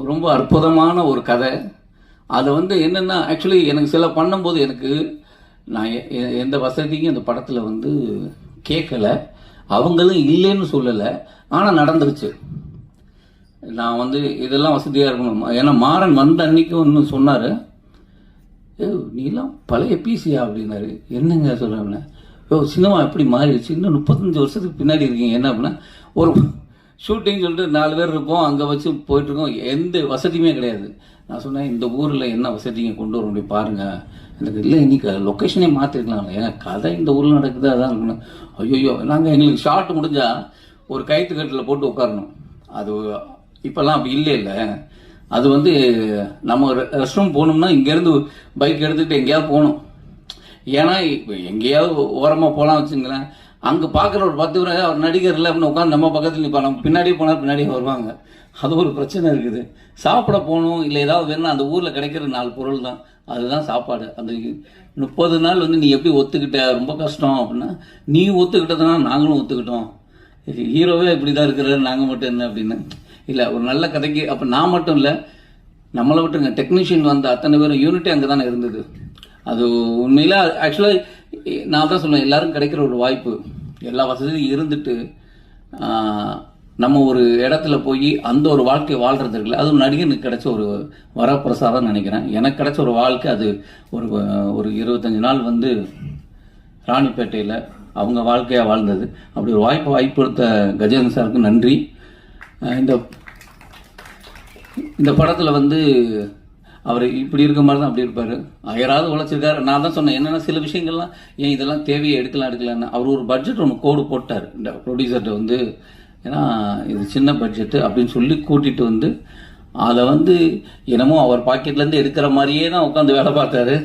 ரொம்ப அற்புதமான ஒரு கதை. அதை வந்து என்னென்னா ஆக்சுவலி எனக்கு சில பண்ணும்போது எனக்கு நான் எந்த வசதியும் அந்த படத்தில் வந்து கேட்கலை, அவங்களும் இல்லைன்னு சொல்லலை, ஆனால் நடந்துருச்சு. நான் வந்து இதெல்லாம் வசதியாக இருக்கணும். ஏன்னா மாறன் வந்த அன்னைக்கு ஒன்று சொன்னார், நீலாம் பழைய பிசியா அப்படின்னாரு. என்னங்க சொல்கிறேன், சினிமா எப்படி மாறிடுச்சு, இன்னும் 35 வருஷத்துக்கு பின்னாடி இருக்கீங்க. என்ன அப்படின்னா, ஒரு ஷூட்டிங் சொல்லிட்டு 4 பேர் இருப்போம், அங்கே வச்சு போயிட்டுருக்கோம், எந்த வசதியுமே கிடையாது. நான் சொன்னேன், இந்த ஊரில் என்ன வசதிங்க கொண்டு வர முடியும் பாருங்கள். எனக்கு இல்லை, இன்னைக்கு லொக்கேஷனே மாற்றிருக்கலாம், ஏன்னா கதை இந்த ஊரில் நடக்குது, அதான் இருக்கணும். ஐயோ, நாங்கள் எங்களுக்கு ஷார்ட் முடிஞ்சால் ஒரு கயிற்றுக்கட்டில் போட்டு உட்காரணும். அது இப்போல்லாம் அப்படி இல்லை. அது வந்து நம்ம ரெஸ்ட் ரூம் போகணும்னா இங்கேருந்து பைக் எடுத்துக்கிட்டு எங்கேயாவது போகணும். ஏன்னா இப்போ எங்கேயாவது ஓரமாக போகலாம் வச்சுங்களேன், அங்கே பார்க்குற ஒரு 10 பேர் அவர் நடிகர் இல்லை அப்படின்னு உட்காந்து நம்ம பக்கத்தில் நிற்பாங்க, நம்ம பின்னாடியே போனால் பின்னாடியே வருவாங்க. அது ஒரு பிரச்சனை இருக்குது. சாப்பிட போகணும் இல்லை ஏதாவது வேணும்னா அந்த ஊரில் கிடைக்கிற 4 பொருள் தான், அதுதான் சாப்பாடு. அந்த 30 நாள் வந்து நீ எப்படி ஒத்துக்கிட்ட, ரொம்ப கஷ்டம் அப்படின்னா, நீ ஒத்துக்கிட்டதுனா நாங்களும் ஒத்துக்கிட்டோம், ஹீரோவே இப்படி தான் இருக்கிறாரு, நாங்கள் மட்டும் என்ன அப்படின்னு. இல்லை, ஒரு நல்ல கதைக்கு அப்போ நான் மட்டும் இல்லை, நம்மளை விட்டுருங்க, டெக்னீஷியன் வந்த அத்தனை பேரும் யூனிட்டே அங்கே தானே இருந்தது. அது உண்மையில் ஆக்சுவலாக நான் தான் சொல்லுவேன், எல்லாரும் கிடைக்கிற ஒரு வாய்ப்பு, எல்லா வசதியும் இருந்துட்டு நம்ம ஒரு இடத்துல போய் அந்த ஒரு வாழ்க்கையை வாழ்கிறது இருக்குல்ல, அது நடிகனுக்கு கிடைச்ச ஒரு வரப்பிரசாதம் நினைக்கிறேன். எனக்கு கிடைச்ச ஒரு வாழ்க்கை அது. ஒரு 25 நாள் வந்து ராணிப்பேட்டையில் அவங்க வாழ்க்கையாக வாழ்ந்தது. அப்படி ஒரு வாய்ப்பு கொடுத்த கஜேந்திரன் சாருக்கு நன்றி. இந்த படத்தில் வந்து அவர் இப்படி இருக்க மாதிரி தான் அப்படி இருப்பார், அயராது உழைச்சிருக்காரு. நான் தான் சொன்னேன், என்னென்னா சில விஷயங்கள்லாம் ஏன் இதெல்லாம் தேவையை எடுக்கலான்னு அவர் ஒரு பட்ஜெட் ஒன்று கோடு போட்டார் இந்த ப்ரொடியூசர்கிட்ட வந்து. ஏன்னா இது சின்ன பட்ஜெட்டு அப்படின்னு சொல்லி கூட்டிகிட்டு வந்து அதை வந்து என்னமோ அவர் பாக்கெட்லேருந்து எடுக்கிற மாதிரியே தான் உட்காந்து வேலை பார்த்தாரு.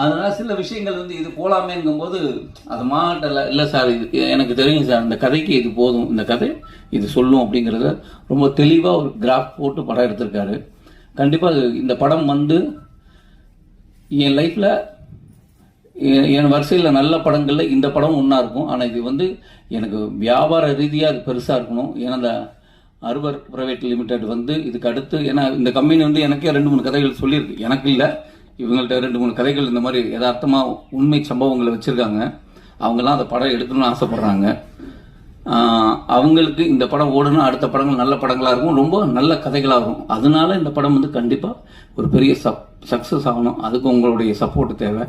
அதனால் சில விஷயங்கள் வந்து இது போகலாமேங்கும்போது அது மாட்டலை. இல்லை சார், இது எனக்கு தெரியும் சார், இந்த கதைக்கு இது போதும், இந்த கதை இது சொல்லும் அப்படிங்கிறத ரொம்ப தெளிவாக ஒரு கிராஃப் போட்டு படம் எடுத்திருக்காரு. கண்டிப்பாக இந்த படம் வந்து என் லைஃப்பில் என் வரிசையில் நல்ல படங்களில் இந்த படம் ஒன்றா இருக்கும். ஆனால் இது வந்து எனக்கு வியாபார ரீதியாக அது பெருசாக இருக்கணும். ஏன்னா இந்த அர்பர் பிரைவேட் லிமிடெட் வந்து இதுக்கு அடுத்து, ஏன்னா இந்த கம்பெனி வந்து எனக்கே 2-3 கதைகள் சொல்லியிருக்கு, எனக்கு இல்லை, இவங்கள்ட்ட 2-3 கதைகள் இந்த மாதிரி யதார்த்தமாக உண்மை சம்பவங்களை வச்சுருக்காங்க. அவங்கெல்லாம் அந்த படம் எடுக்கணும்னு ஆசைப்பட்றாங்க. அவங்களுக்கு இந்த படம் ஓடணும், அடுத்த படங்கள் நல்ல படங்களாக இருக்கும், ரொம்ப நல்ல கதைகளாக இருக்கும். அதனால இந்த படம் வந்து கண்டிப்பாக ஒரு பெரிய சக்ஸஸ் ஆகணும். அதுக்கு உங்களுடைய சப்போர்ட் தேவை.